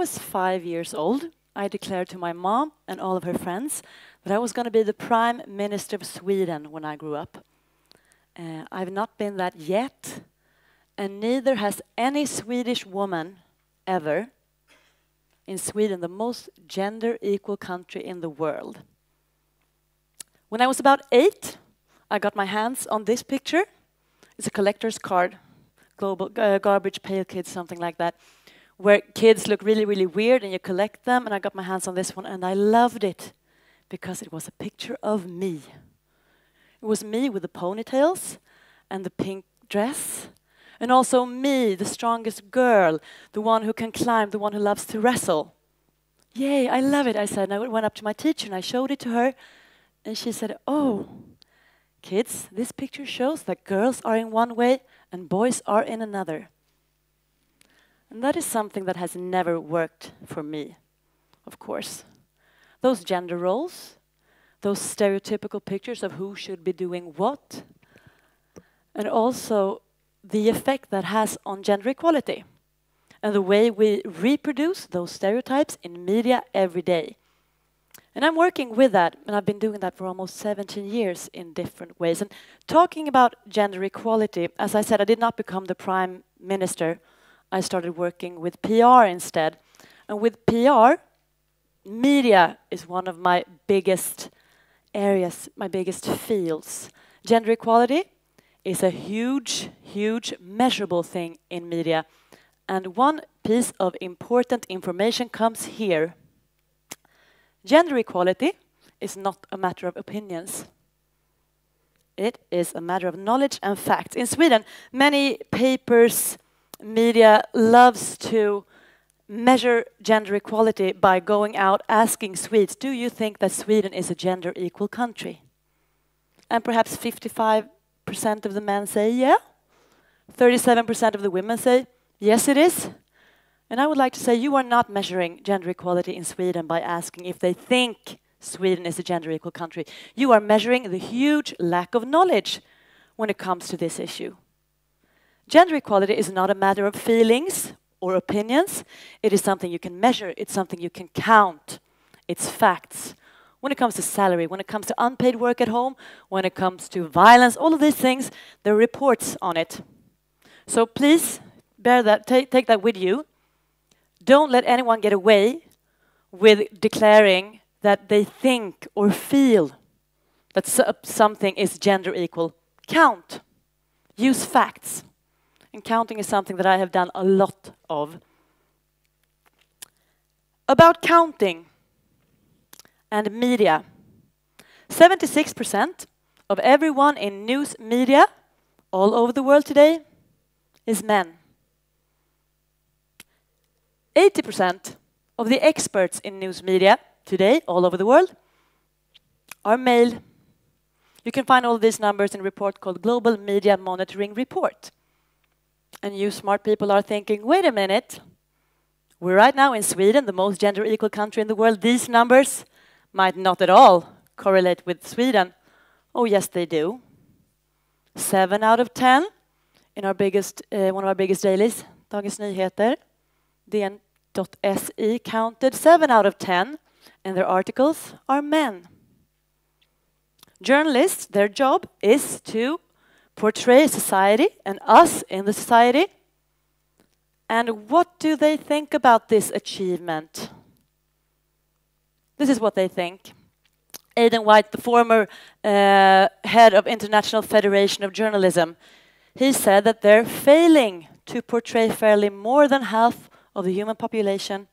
was 5 years old, I declared to my mom and all of her friends that I was going to be the Prime Minister of Sweden when I grew up. I've not been that yet, and neither has any Swedish woman ever. In Sweden, the most gender-equal country in the world. When I was about 8, I got my hands on this picture. It's a collector's card, global garbage pail kids, something like that, where kids look really, really weird and you collect them, and I got my hands on this one and I loved it because it was a picture of me. It was me with the ponytails and the pink dress, and also me, the strongest girl, the one who can climb, the one who loves to wrestle. Yay, I love it, I said. And I went up to my teacher and I showed it to her, and she said, oh, kids, this picture shows that girls are in one way and boys are in another. And that is something that has never worked for me, of course. Those gender roles, those stereotypical pictures of who should be doing what, and also the effect that has on gender equality and the way we reproduce those stereotypes in media every day. And I'm working with that, and I've been doing that for almost 17 years in different ways. And talking about gender equality, as I said, I did not become the Prime Minister. I started working with PR instead. And with PR, media is one of my biggest areas, my biggest fields. Gender equality is a huge, huge measurable thing in media. And one piece of important information comes here. Gender equality is not a matter of opinions. It is a matter of knowledge and facts. In Sweden, many papers, media loves to measure gender equality by going out asking Swedes, do you think that Sweden is a gender equal country? And perhaps 55% of the men say yeah. 37% of the women say yes, it is. And I would like to say you are not measuring gender equality in Sweden by asking if they think Sweden is a gender equal country. You are measuring the huge lack of knowledge when it comes to this issue. Gender equality is not a matter of feelings or opinions. It is something you can measure. It's something you can count. It's facts. When it comes to salary, when it comes to unpaid work at home, when it comes to violence, all of these things, there are reports on it. So please bear that, take that with you. Don't let anyone get away with declaring that they think or feel that something is gender equal. Count. Use facts. And counting is something that I have done a lot of. About counting and media. 76% of everyone in news media all over the world today is men. 80% of the experts in news media today, all over the world, are male. You can find all these numbers in a report called Global Media Monitoring Report. And you smart people are thinking, wait a minute, we're right now in Sweden, the most gender equal country in the world. These numbers might not at all correlate with Sweden. Oh yes, they do. 7 out of 10 in our biggest, one of our biggest dailies, Dagens Nyheter, DN.se counted 7 out of 10 in their articles are men. Journalists, their job is to portray society and us in the society. And what do they think about this achievement? This is what they think. Aidan White, the former head of International Federation of Journalism, he said that they're failing to portray fairly more than half of the human population.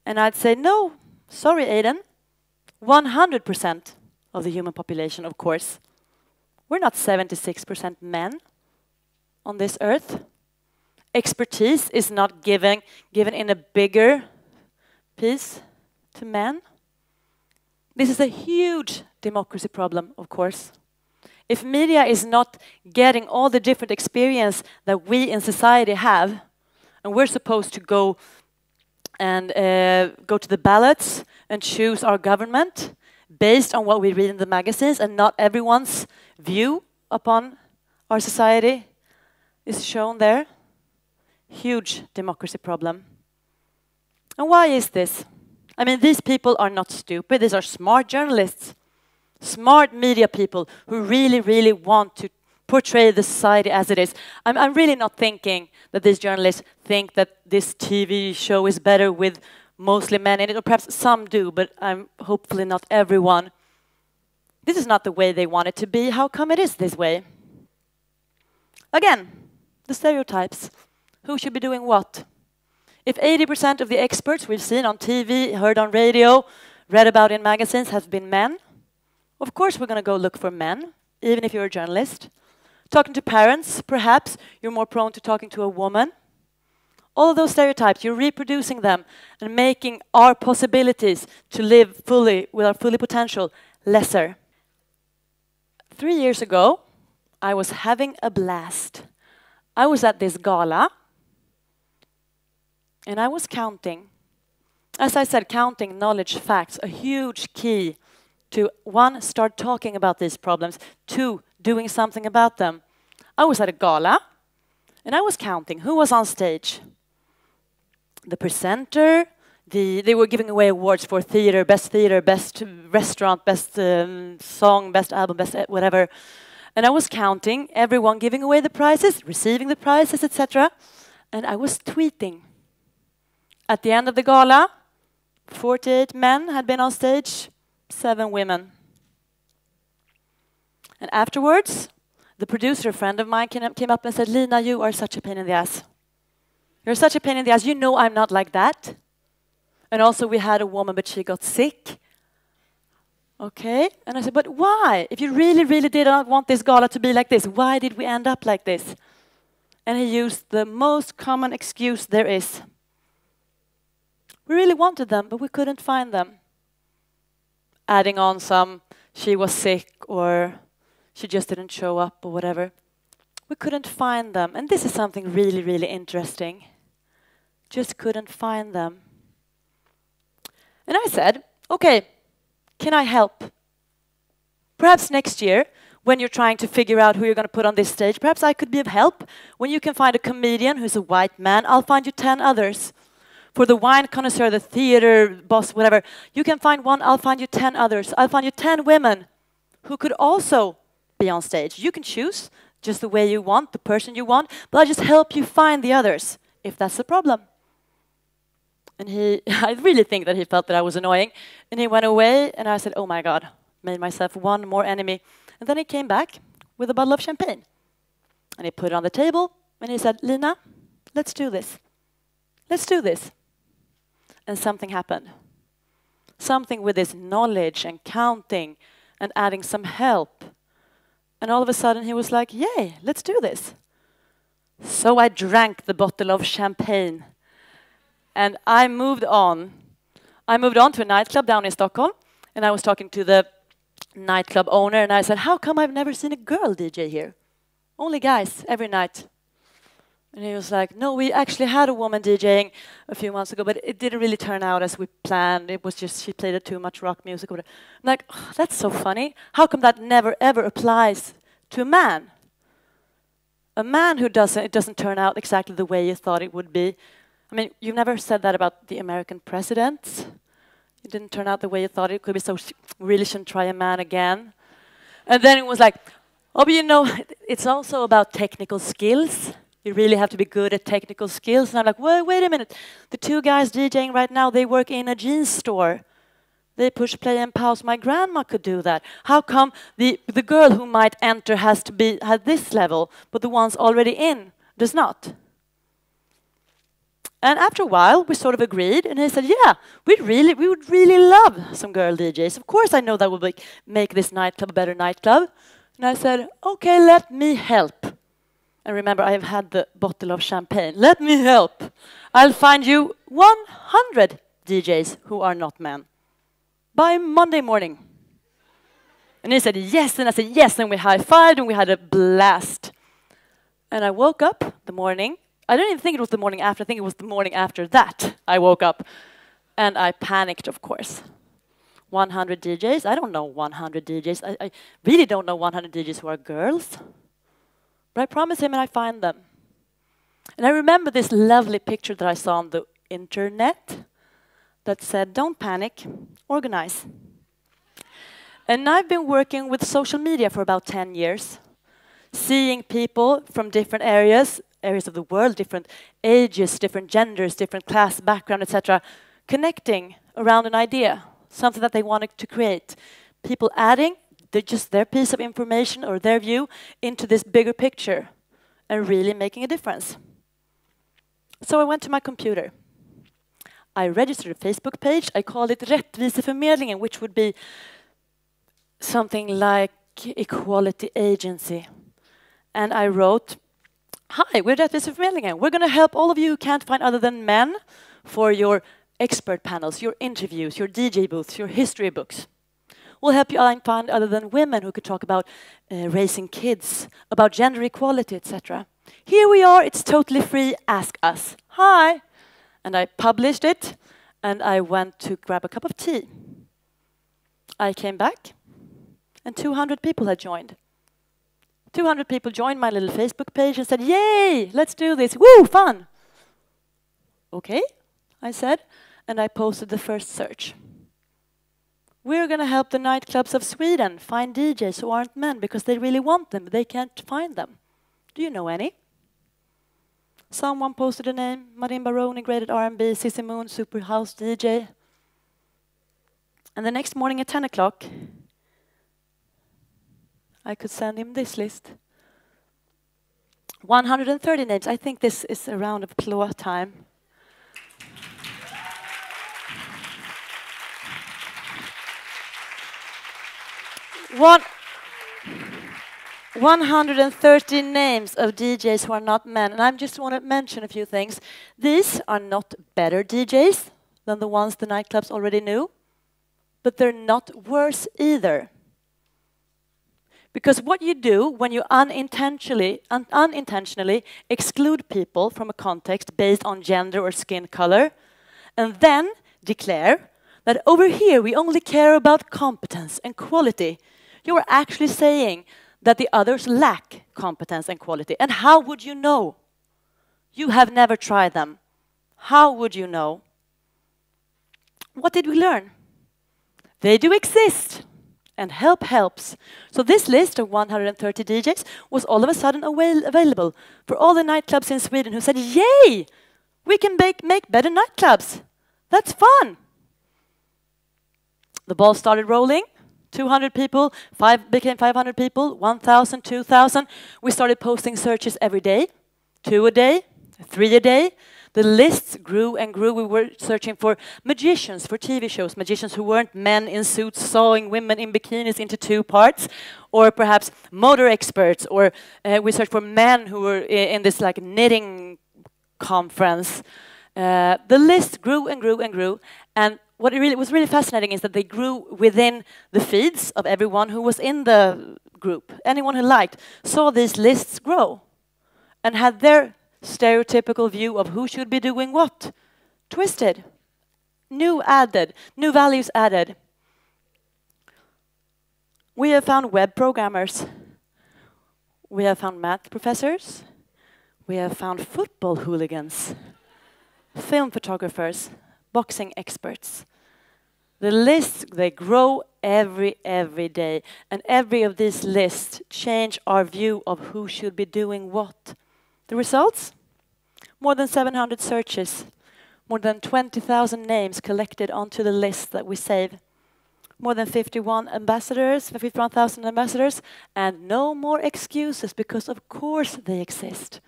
And I'd say, no, sorry, Aidan, 100% of the human population, of course. We're not 76% men on this earth. Expertise is not given in a bigger piece to men. This is a huge democracy problem, of course. If media is not getting all the different experience that we in society have, and we're supposed to go and go to the ballots and choose our government based on what we read in the magazines, and not everyone's view upon our society is shown there. Huge democracy problem. And why is this? I mean, these people are not stupid. These are smart journalists, smart media people who really, really want to portray the society as it is. I'm really not thinking that these journalists think that this TV show is better with mostly men in it, or perhaps some do, but hopefully not everyone. This is not the way they want it to be. How come it is this way? Again, the stereotypes. Who should be doing what? If 80% of the experts we've seen on TV, heard on radio, read about in magazines have been men, of course we're going to go look for men, even if you're a journalist. Talking to parents, perhaps you're more prone to talking to a woman. All of those stereotypes, you're reproducing them and making our possibilities to live fully, with our full potential, lesser. 3 years ago, I was having a blast. I was at this gala, and I was counting. As I said, counting knowledge, facts, a huge key to 1, start talking about these problems, 2, doing something about them. I was at a gala, and I was counting who was on stage. The presenter, they were giving away awards for theater, best restaurant, best song, best album, best whatever. And I was counting everyone giving away the prizes, receiving the prizes, etc. And I was tweeting. At the end of the gala, 48 men had been on stage, 7 women. And afterwards, the producer, a friend of mine, came up and said, Lina, you are such a pain in the ass. You're such a pain in the ass. You know I'm not like that. And also we had a woman, but she got sick. Okay. And I said, but why? If you really, really did not want this gala to be like this, why did we end up like this? And he used the most common excuse there is. We really wanted them, but we couldn't find them. Adding on some, she was sick, or she just didn't show up, or whatever. We couldn't find them. And this is something really, really interesting. Just couldn't find them. And I said, okay, can I help? Perhaps next year, when you're trying to figure out who you're going to put on this stage, perhaps I could be of help. When you can find a comedian who's a white man, I'll find you 10 others. For the wine connoisseur, the theater boss, whatever, you can find one, I'll find you 10 others. I'll find you 10 women who could also be on stage. You can choose just the way you want, the person you want, but I'll just help you find the others, if that's the problem. And I really think that he felt that I was annoying. And he went away, and I said, oh my God, made myself one more enemy. And then he came back with a bottle of champagne. And he put it on the table, and he said, Lina, let's do this. Let's do this. And something happened. Something with this knowledge and counting and adding some help. And all of a sudden he was like, yay, let's do this. So I drank the bottle of champagne. And I moved on. I moved on to a nightclub down in Stockholm. And I was talking to the nightclub owner. And I said, how come I've never seen a girl DJ here? Only guys, every night. And he was like, no, we actually had a woman DJing a few months ago, but it didn't really turn out as we planned. It was just, she played too much rock music. I'm like, oh, that's so funny. How come that never, ever applies to a man? A man who it doesn't turn out exactly the way you thought it would be. I mean, you've never said that about the American presidents. It didn't turn out the way you thought it could be, so we really shouldn't try a man again. And then it was like, oh, but you know, it's also about technical skills. You really have to be good at technical skills. And I'm like, well, wait a minute. The 2 guys DJing right now, they work in a jeans store. They push play and pause. My grandma could do that. How come the girl who might enter has to be at this level, but the ones already in does not? And after a while, we sort of agreed. And he said, yeah, we would really love some girl DJs. Of course, I know that would make this nightclub a better nightclub. And I said, okay, let me help. And remember, I have had the bottle of champagne. Let me help. I'll find you 100 DJs who are not men by Monday morning. And he said, yes. And I said, yes. And we high-fived, and we had a blast. And I woke up the morning. I don't even think it was the morning after. I think it was the morning after that I woke up. And I panicked, of course. 100 DJs? I don't know 100 DJs. I really don't know 100 DJs who are girls. But I promised him and I find them. And I remember this lovely picture that I saw on the internet. that said, don't panic, organize. And I've been working with social media for about 10 years, seeing people from different areas of the world, different ages, different genders, different class, background, etc., connecting around an idea, something that they wanted to create. People adding just their piece of information or their view into this bigger picture and really making a difference. So I went to my computer. I registered a Facebook page. I called it Rättviseförmedlingen, which would be something like Equality Agency. And I wrote, hi, we're Rättviseförmedlingen. We're going to help all of you who can't find other than men for your expert panels, your interviews, your DJ booths, your history books. We'll help you find other than women who could talk about raising kids, about gender equality, etc. Here we are, it's totally free, ask us. Hi! And I published it, and I went to grab a cup of tea. I came back, and 200 people had joined. 200 people joined my little Facebook page and said, yay, let's do this, woo, fun! Okay, I said, and I posted the first search. We're going to help the nightclubs of Sweden find DJs who aren't men because they really want them, but they can't find them. Do you know any? Someone posted a name, Marin Baroni, graded R&B, Sissy Moon, Super House DJ. And the next morning at 10 o'clock, I could send him this list. 130 names. I think this is a round of applause time. 130 names of DJs who are not men. And I just want to mention a few things. These are not better DJs than the ones the nightclubs already knew, but they're not worse either. Because what you do when you unintentionally exclude people from a context based on gender or skin color, and then declare that over here we only care about competence and quality, you are actually saying that the others lack competence and quality. And how would you know? You have never tried them. How would you know? What did we learn? They do exist, and help helps. So this list of 130 DJs was all of a sudden available for all the nightclubs in Sweden who said, yay, we can make better nightclubs. That's fun. The ball started rolling. 200 people, became 500 people, 1,000, 2,000. We started posting searches every day, 2 a day, 3 a day. The lists grew and grew. We were searching for magicians for TV shows, magicians who weren't men in suits sawing women in bikinis into 2 parts, or perhaps motor experts, or we searched for men who were in this like knitting conference. The list grew and grew and grew, and what was really fascinating is that they grew within the feeds of everyone who was in the group. Anyone who liked saw these lists grow and had their stereotypical view of who should be doing what twisted, new values added. We have found web programmers. We have found math professors. We have found football hooligans, film photographers, boxing experts. The lists, they grow every day. And every of these lists change our view of who should be doing what. The results? More than 700 searches. More than 20,000 names collected onto the list that we save. More than 51,000 ambassadors. And no more excuses, because of course they exist.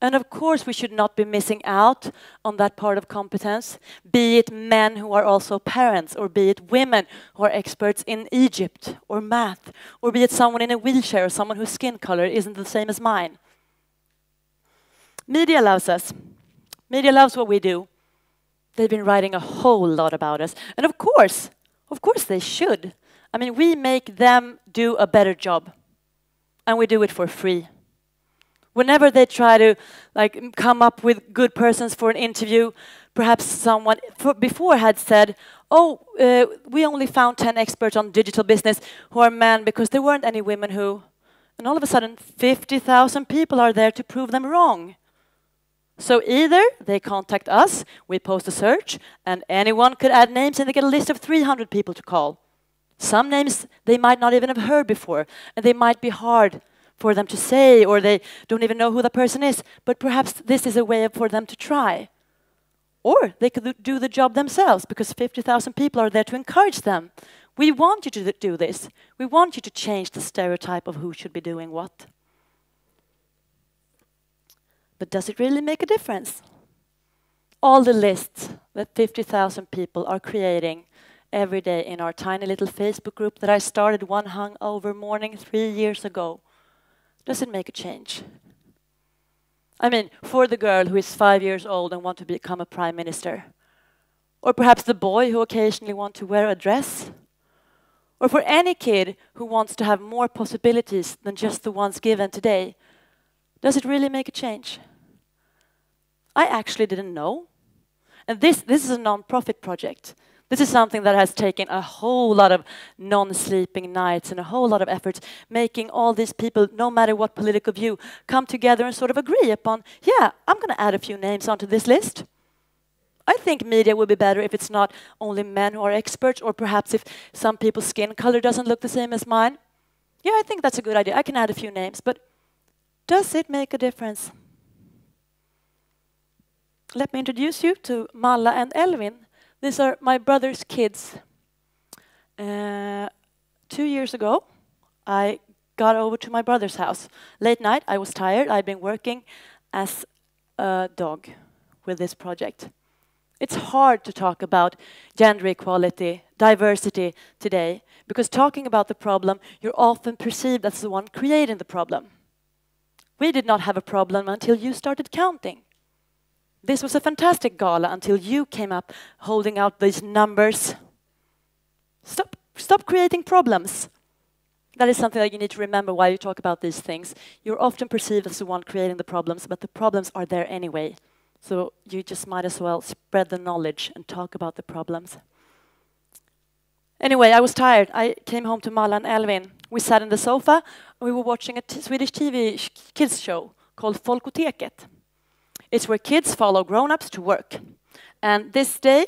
And of course we should not be missing out on that part of competence, be it men who are also parents, or be it women who are experts in Egypt or math, or be it someone in a wheelchair or someone whose skin color isn't the same as mine. Media loves us. Media loves what we do. They've been writing a whole lot about us. And of course they should. I mean, we make them do a better job. And we do it for free. Whenever they try to come up with good persons for an interview, perhaps someone before had said, we only found 10 experts on digital business who are men because there weren't any women who... And all of a sudden, 50,000 people are there to prove them wrong. So either they contact us, we post a search, and anyone could add names and they get a list of 300 people to call. Some names they might not even have heard before, and they might be hard for them to say, or they don't even know who the person is, but perhaps this is a way for them to try. Or they could do the job themselves, because 50,000 people are there to encourage them. We want you to do this. We want you to change the stereotype of who should be doing what. But does it really make a difference? All the lists that 50,000 people are creating every day in our tiny little Facebook group that I started one hungover morning 3 years ago, does it make a change? I mean, for the girl who is 5 years old and wants to become a prime minister, or perhaps the boy who occasionally wants to wear a dress, or for any kid who wants to have more possibilities than just the ones given today, does it really make a change? I actually didn't know. And this is a non-profit project. This is something that has taken a whole lot of non-sleeping nights and a whole lot of efforts, making all these people, no matter what political view, come together and sort of agree upon, yeah, I'm going to add a few names onto this list. I think media would be better if it's not only men who are experts, or perhaps if some people's skin color doesn't look the same as mine. Yeah, I think that's a good idea. I can add a few names, but does it make a difference? Let me introduce you to Malla and Elvin. These are my brother's kids. 2 years ago, I got over to my brother's house. Late night, I was tired. I'd been working as a dog with this project. It's hard to talk about gender equality, diversity today, because talking about the problem, you're often perceived as the one creating the problem. We did not have a problem until you started counting. This was a fantastic gala until you came up holding out these numbers. Stop creating problems. That is something that you need to remember while you talk about these things. You're often perceived as the one creating the problems, but the problems are there anyway. So you just might as well spread the knowledge and talk about the problems. Anyway, I was tired. I came home to Malla and Elvin. We sat on the sofa and we were watching a Swedish TV kids show called Folkoteket. It's where kids follow grown-ups to work. And this day,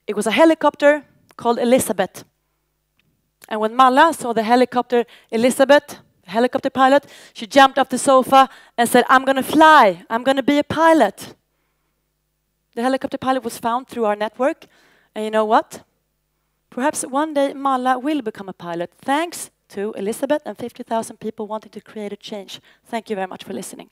it was a helicopter called Elizabeth. And when Malla saw the helicopter Elizabeth, the helicopter pilot, she jumped off the sofa and said, I'm going to fly. I'm going to be a pilot. The helicopter pilot was found through our network. And you know what? Perhaps one day Malla will become a pilot, thanks to Elizabeth and 50,000 people wanting to create a change. Thank you very much for listening.